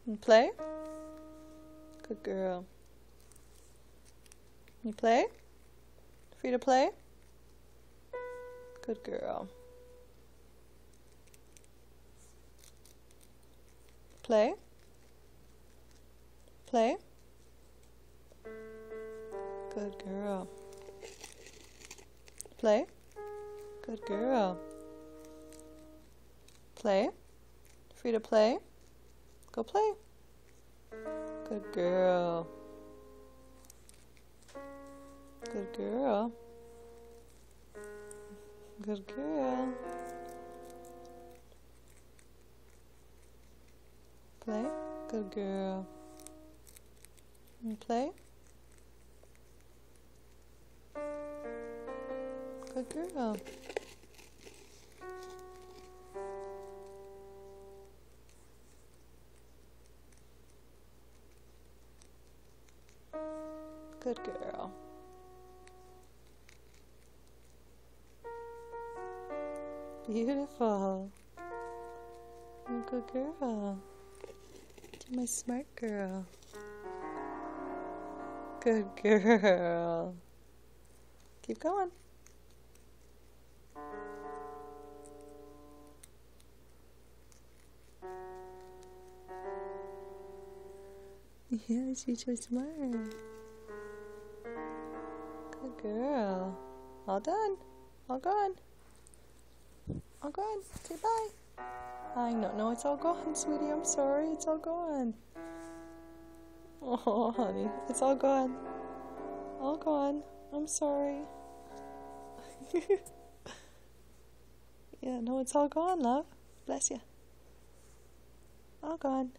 And play? Good girl. You play? Free to play? Good girl. Play? Play? Good girl. Play? Good girl. Play? Free to play? Go play. Good girl. Good girl. Good girl. Play? Good girl. And play? Good girl. Good girl. Beautiful. Oh, good girl. You're my smart girl. Good girl. Keep going. Yes, you're so smart. Good girl. All done. All gone. All gone. Say bye. I know. No, it's all gone, sweetie. I'm sorry. It's all gone. Oh, honey. It's all gone. All gone. I'm sorry. Yeah, no, it's all gone, love. Bless you. All gone.